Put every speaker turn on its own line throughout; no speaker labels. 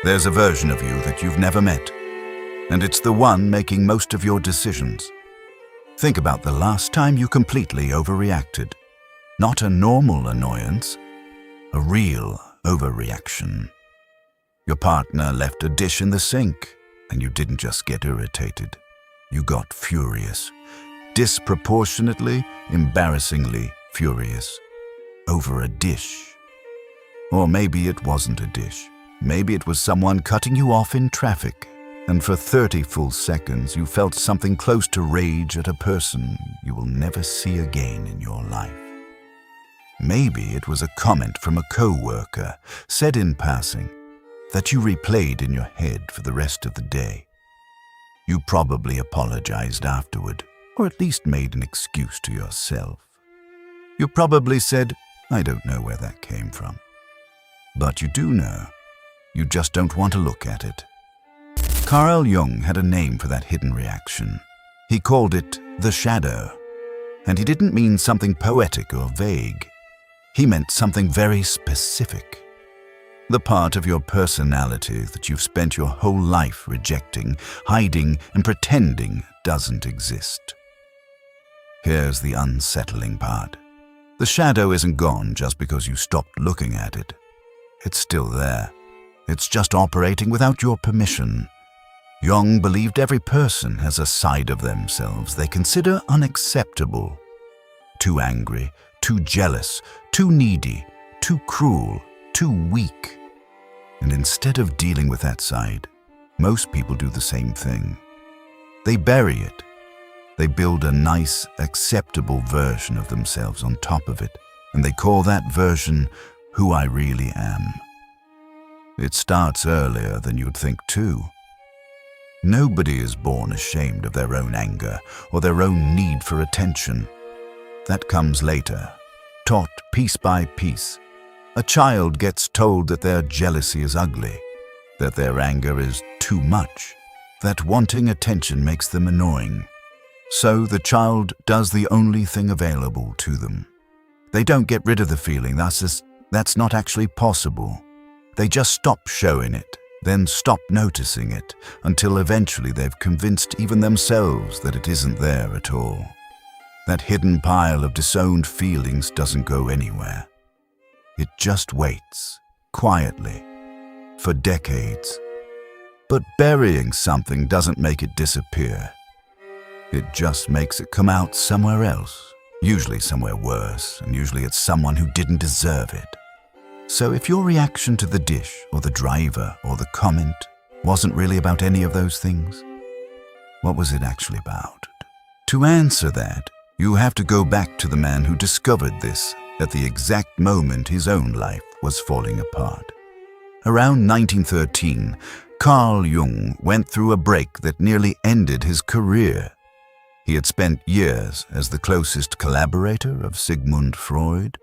There's a version of you that you've never met, and it's the one making most of your decisions. Think about the last time you completely overreacted. Not a normal annoyance, a real overreaction. Your partner left a dish in the sink, and you didn't just get irritated. You got furious. Disproportionately, embarrassingly furious. Over a dish. Or maybe it wasn't a dish. Maybe it was someone cutting you off in traffic, and for 30 full seconds you felt something close to rage at a person you will never see again in your life. Maybe it was a comment from a co-worker, said in passing, that you replayed in your head for the rest of the day. You probably apologized afterward, or at least made an excuse to yourself. You probably said, "I don't know where that came from." But you do know. You just don't want to look at it. Carl Jung had a name for that hidden reaction. He called it the shadow. And he didn't mean something poetic or vague. He meant something very specific. The part of your personality that you've spent your whole life rejecting, hiding, and pretending doesn't exist. Here's the unsettling part. The shadow isn't gone just because you stopped looking at it. It's still there. It's just operating without your permission. Jung believed every person has a side of themselves they consider unacceptable. Too angry, too jealous, too needy, too cruel, too weak. And instead of dealing with that side, most people do the same thing. They bury it. They build a nice, acceptable version of themselves on top of it, and they call that version who I really am. It starts earlier than you'd think too. Nobody is born ashamed of their own anger or their own need for attention. That comes later, taught piece by piece. A child gets told that their jealousy is ugly, that their anger is too much, that wanting attention makes them annoying. So the child does the only thing available to them. They don't get rid of the feeling, that's not actually possible. They just stop showing it, then stop noticing it, until eventually they've convinced even themselves that it isn't there at all. That hidden pile of disowned feelings doesn't go anywhere. It just waits, quietly, for decades. But burying something doesn't make it disappear. It just makes it come out somewhere else, usually somewhere worse, and usually it's someone who didn't deserve it. So if your reaction to the dish, or the driver, or the comment wasn't really about any of those things, what was it actually about? To answer that, you have to go back to the man who discovered this at the exact moment his own life was falling apart. Around 1913, Carl Jung went through a break that nearly ended his career. He had spent years as the closest collaborator of Sigmund Freud,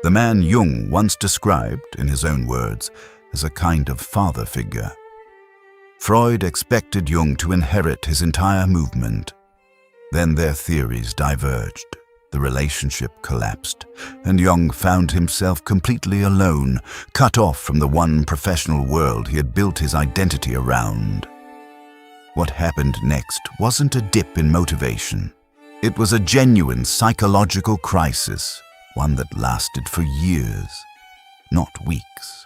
the man Jung once described, in his own words, as a kind of father figure. Freud expected Jung to inherit his entire movement. Then their theories diverged, the relationship collapsed, and Jung found himself completely alone, cut off from the one professional world he had built his identity around. What happened next wasn't a dip in motivation. It was a genuine psychological crisis, one that lasted for years, not weeks.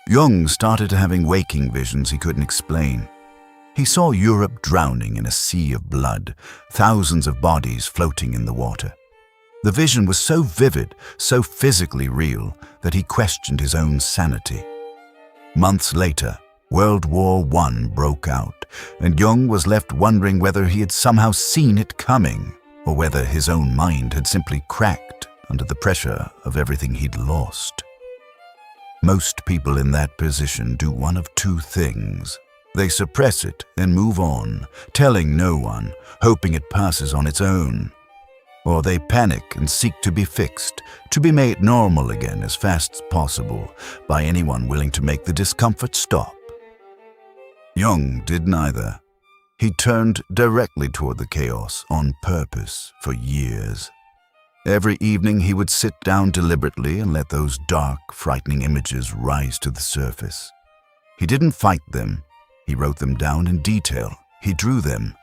Jung started having waking visions he couldn't explain. He saw Europe drowning in a sea of blood, thousands of bodies floating in the water. The vision was so vivid, so physically real, that he questioned his own sanity. Months later, World War I broke out, and Jung was left wondering whether he had somehow seen it coming, or whether his own mind had simply cracked under the pressure of everything he'd lost. Most people in that position do one of two things. They suppress it and move on, telling no one, hoping it passes on its own. Or they panic and seek to be fixed, to be made normal again as fast as possible by anyone willing to make the discomfort stop. Jung did neither. He turned directly toward the chaos on purpose for years. Every evening he would sit down deliberately and let those dark, frightening images rise to the surface. He didn't fight them. He wrote them down in detail. He drew them.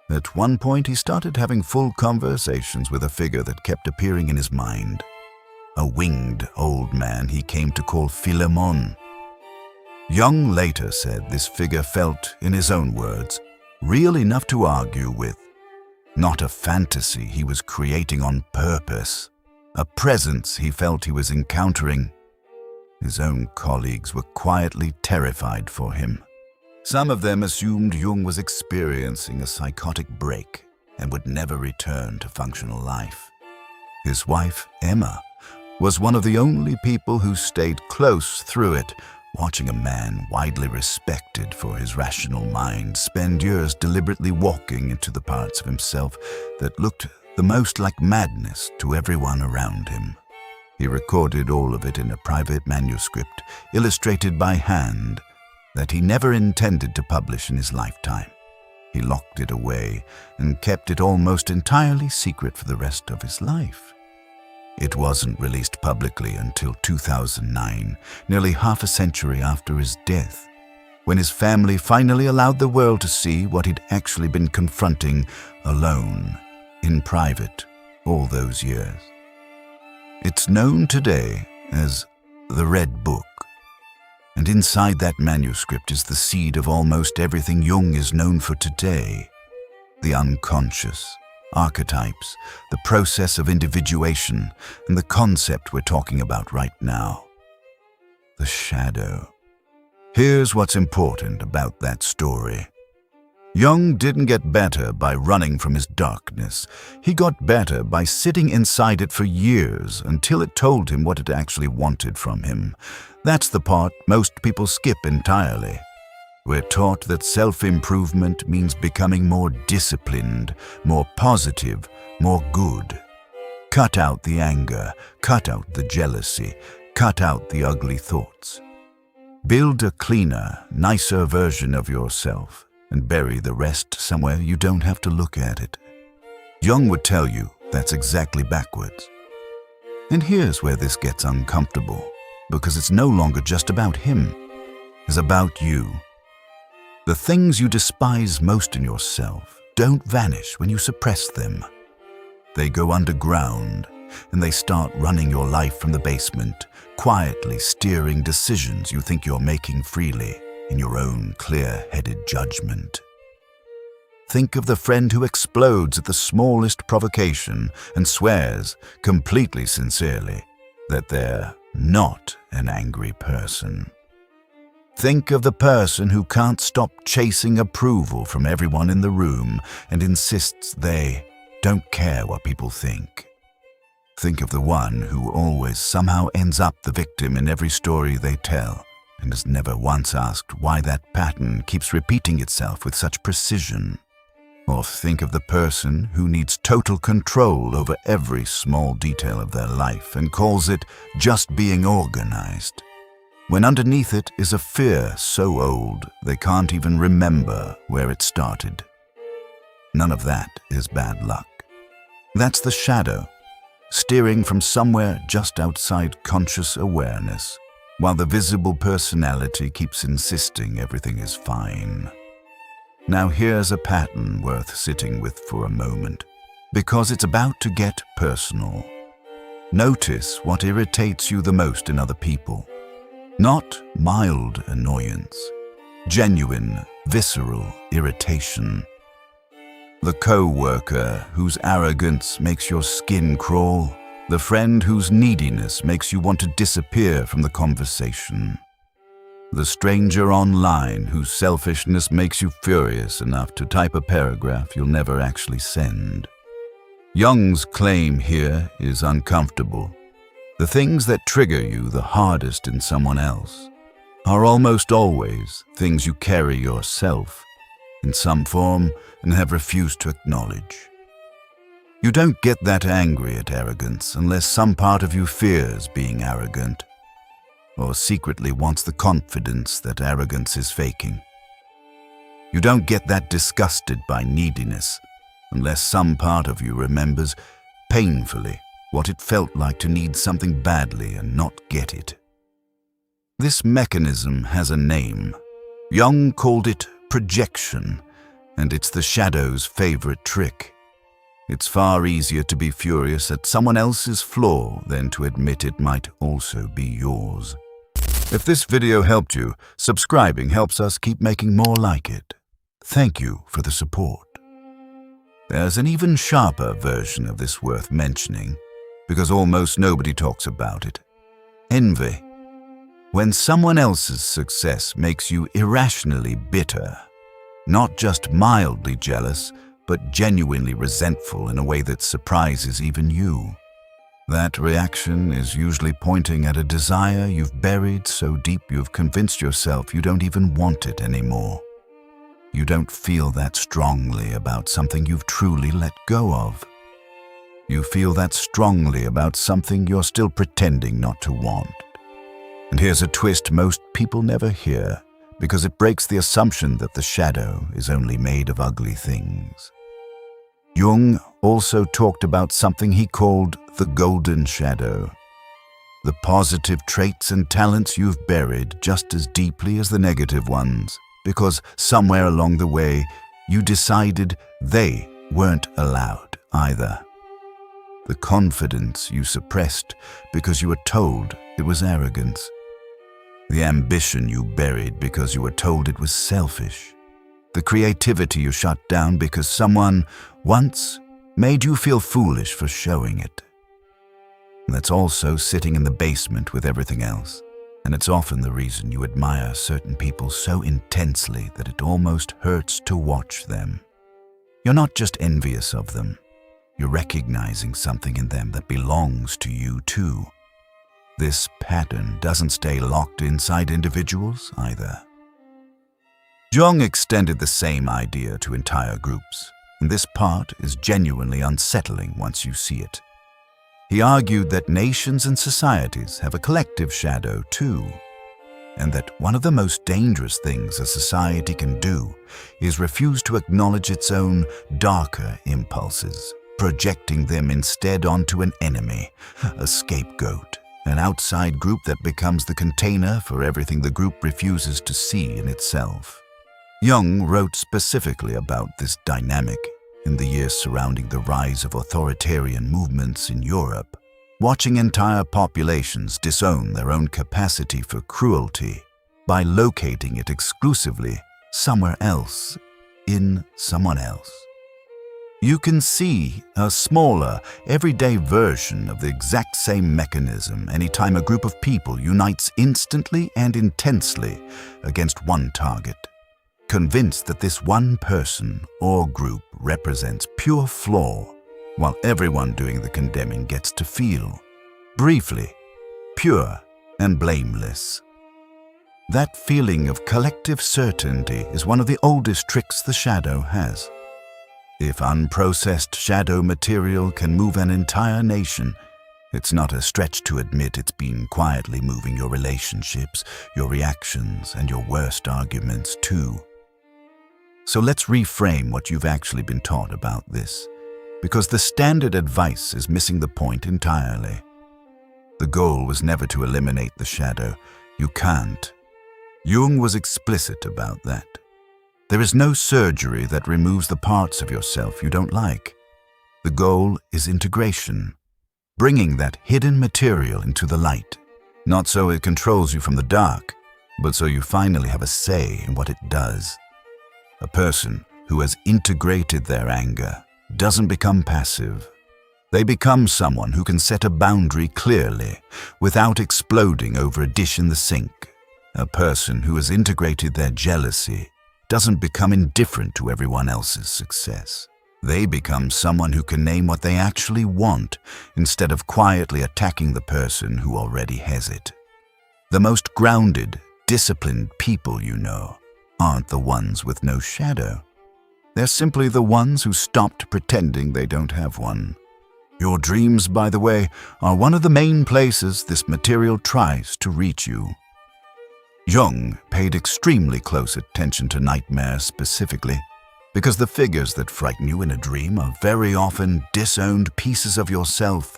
At one point, he started having full conversations with a figure that kept appearing in his mind. A winged old man he came to call Philemon. Jung later said this figure felt, in his own words, real enough to argue with. Not a fantasy he was creating on purpose. A presence he felt he was encountering. His own colleagues were quietly terrified for him. Some of them assumed Jung was experiencing a psychotic break and would never return to functional life. His wife, Emma, was one of the only people who stayed close through it, watching a man widely respected for his rational mind spend years deliberately walking into the parts of himself that looked the most like madness to everyone around him. He recorded all of it in a private manuscript, illustrated by hand, that he never intended to publish in his lifetime. He locked it away and kept it almost entirely secret for the rest of his life. It wasn't released publicly until 2009, nearly half a century after his death, when his family finally allowed the world to see what he'd actually been confronting alone, in private, all those years. It's known today as the Red Book. And inside that manuscript is the seed of almost everything Jung is known for today. The unconscious, archetypes, the process of individuation, and the concept we're talking about right now. The shadow. Here's what's important about that story. Jung didn't get better by running from his darkness. He got better by sitting inside it for years until it told him what it actually wanted from him. That's the part most people skip entirely. We're taught that self-improvement means becoming more disciplined, more positive, more good. Cut out the anger, cut out the jealousy, cut out the ugly thoughts. Build a cleaner, nicer version of yourself and bury the rest somewhere you don't have to look at it. Jung would tell you that's exactly backwards. And here's where this gets uncomfortable, because it's no longer just about him. It's about you. The things you despise most in yourself don't vanish when you suppress them. They go underground, and they start running your life from the basement, quietly steering decisions you think you're making freely in your own clear-headed judgment. Think of the friend who explodes at the smallest provocation and swears, completely sincerely, that they're not an angry person. Think of the person who can't stop chasing approval from everyone in the room and insists they don't care what people think. Think of the one who always somehow ends up the victim in every story they tell and has never once asked why that pattern keeps repeating itself with such precision. Or think of the person who needs total control over every small detail of their life and calls it just being organized, when underneath it is a fear so old they can't even remember where it started. None of that is bad luck. That's the shadow, steering from somewhere just outside conscious awareness, while the visible personality keeps insisting everything is fine. Now here's a pattern worth sitting with for a moment, because it's about to get personal. Notice what irritates you the most in other people. Not mild annoyance, genuine, visceral irritation. The co-worker whose arrogance makes your skin crawl, the friend whose neediness makes you want to disappear from the conversation. The stranger online whose selfishness makes you furious enough to type a paragraph you'll never actually send. Jung's claim here is uncomfortable. The things that trigger you the hardest in someone else are almost always things you carry yourself in some form and have refused to acknowledge. You don't get that angry at arrogance unless some part of you fears being arrogant, or secretly wants the confidence that arrogance is faking. You don't get that disgusted by neediness unless some part of you remembers painfully what it felt like to need something badly and not get it. This mechanism has a name, Jung called it projection, and it's the shadow's favorite trick. It's far easier to be furious at someone else's flaw than to admit it might also be yours. If this video helped you, subscribing helps us keep making more like it. Thank you for the support. There's an even sharper version of this worth mentioning, because almost nobody talks about it. Envy. When someone else's success makes you irrationally bitter, not just mildly jealous, but genuinely resentful in a way that surprises even you. That reaction is usually pointing at a desire you've buried so deep you've convinced yourself you don't even want it anymore. You don't feel that strongly about something you've truly let go of. You feel that strongly about something you're still pretending not to want. And here's a twist most people never hear, because it breaks the assumption that the shadow is only made of ugly things. Jung also talked about something he called the golden shadow. The positive traits and talents you've buried just as deeply as the negative ones, because somewhere along the way you decided they weren't allowed either. The confidence you suppressed because you were told it was arrogance. The ambition you buried because you were told it was selfish. The creativity you shut down because someone once made you feel foolish for showing it. That's also sitting in the basement with everything else, and it's often the reason you admire certain people so intensely that it almost hurts to watch them. You're not just envious of them, you're recognizing something in them that belongs to you too. This pattern doesn't stay locked inside individuals either. Jung extended the same idea to entire groups, and this part is genuinely unsettling once you see it. He argued that nations and societies have a collective shadow too, and that one of the most dangerous things a society can do is refuse to acknowledge its own darker impulses, projecting them instead onto an enemy, a scapegoat, an outside group that becomes the container for everything the group refuses to see in itself. Jung wrote specifically about this dynamic in the years surrounding the rise of authoritarian movements in Europe. Watching entire populations disown their own capacity for cruelty by locating it exclusively somewhere else, in someone else. You can see a smaller, everyday version of the exact same mechanism anytime a group of people unites instantly and intensely against one target, convinced that this one person or group represents pure flaw, while everyone doing the condemning gets to feel, briefly, pure and blameless. That feeling of collective certainty is one of the oldest tricks the shadow has. If unprocessed shadow material can move an entire nation, it's not a stretch to admit it's been quietly moving your relationships, your reactions, and your worst arguments too. So let's reframe what you've actually been taught about this, because the standard advice is missing the point entirely. The goal was never to eliminate the shadow. You can't. Jung was explicit about that. There is no surgery that removes the parts of yourself you don't like. The goal is integration, bringing that hidden material into the light, not so it controls you from the dark, but so you finally have a say in what it does. A person who has integrated their anger doesn't become passive. They become someone who can set a boundary clearly without exploding over a dish in the sink. A person who has integrated their jealousy doesn't become indifferent to everyone else's success. They become someone who can name what they actually want instead of quietly attacking the person who already has it. The most grounded, disciplined people you know aren't the ones with no shadow. They're simply the ones who stopped pretending they don't have one. Your dreams, by the way, are one of the main places this material tries to reach you. Jung paid extremely close attention to nightmares specifically, because the figures that frighten you in a dream are very often disowned pieces of yourself,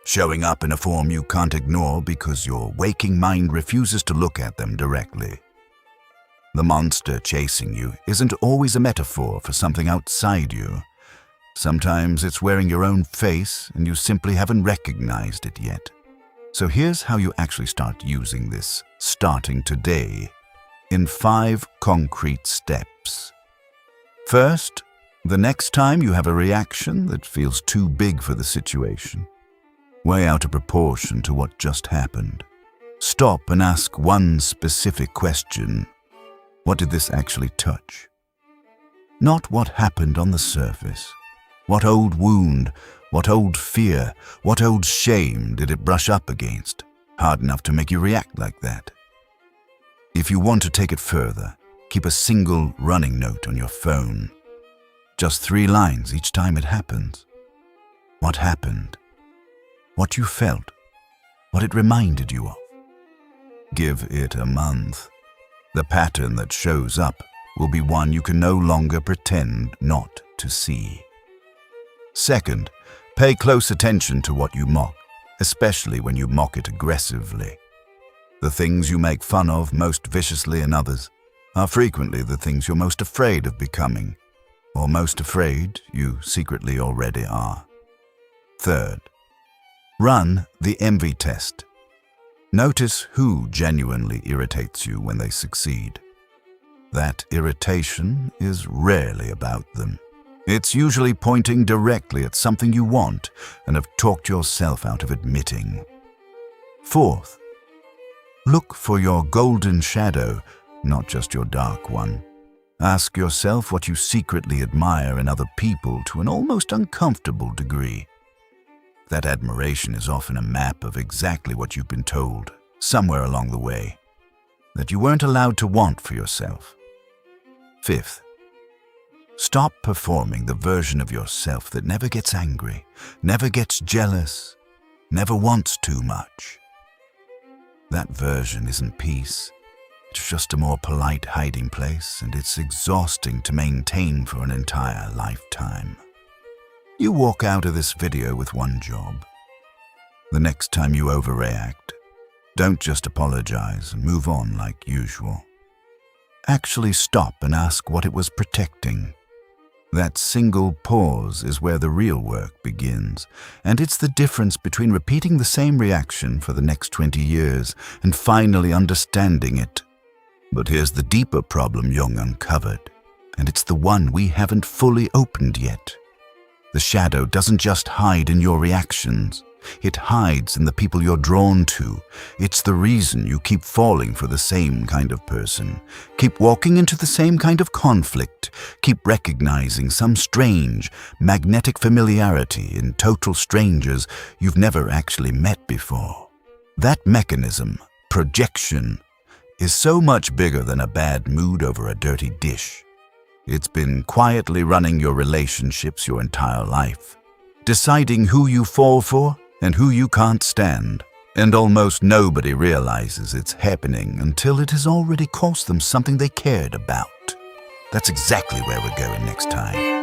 showing up in a form you can't ignore because your waking mind refuses to look at them directly. The monster chasing you isn't always a metaphor for something outside you. Sometimes it's wearing your own face and you simply haven't recognized it yet. So here's how you actually start using this, starting today, in 5 concrete steps. First, the next time you have a reaction that feels too big for the situation, way out of proportion to what just happened, stop and ask one specific question. What did this actually touch? Not what happened on the surface. What old wound, what old fear, what old shame did it brush up against, hard enough to make you react like that? If you want to take it further, keep a single running note on your phone. Just 3 lines each time it happens. What happened? What you felt? What it reminded you of? Give it a month. The pattern that shows up will be one you can no longer pretend not to see. Second, pay close attention to what you mock, especially when you mock it aggressively. The things you make fun of most viciously in others are frequently the things you're most afraid of becoming, or most afraid you secretly already are. Third, run the envy test. Notice who genuinely irritates you when they succeed. That irritation is rarely about them. It's usually pointing directly at something you want and have talked yourself out of admitting. Fourth, look for your golden shadow, not just your dark one. Ask yourself what you secretly admire in other people to an almost uncomfortable degree. That admiration is often a map of exactly what you've been told, somewhere along the way, that you weren't allowed to want for yourself. Fifth, stop performing the version of yourself that never gets angry, never gets jealous, never wants too much. That version isn't peace. It's just a more polite hiding place, and it's exhausting to maintain for an entire lifetime. You walk out of this video with one job. The next time you overreact, don't just apologize and move on like usual. Actually stop and ask what it was protecting. That single pause is where the real work begins, and it's the difference between repeating the same reaction for the next 20 years and finally understanding it. But here's the deeper problem Jung uncovered, and it's the one we haven't fully opened yet. The shadow doesn't just hide in your reactions. It hides in the people you're drawn to. It's the reason you keep falling for the same kind of person, keep walking into the same kind of conflict, keep recognizing some strange, magnetic familiarity in total strangers you've never actually met before. That mechanism, projection, is so much bigger than a bad mood over a dirty dish. It's been quietly running your relationships your entire life, deciding who you fall for and who you can't stand. And almost nobody realizes it's happening until it has already cost them something they cared about. That's exactly where we're going next time.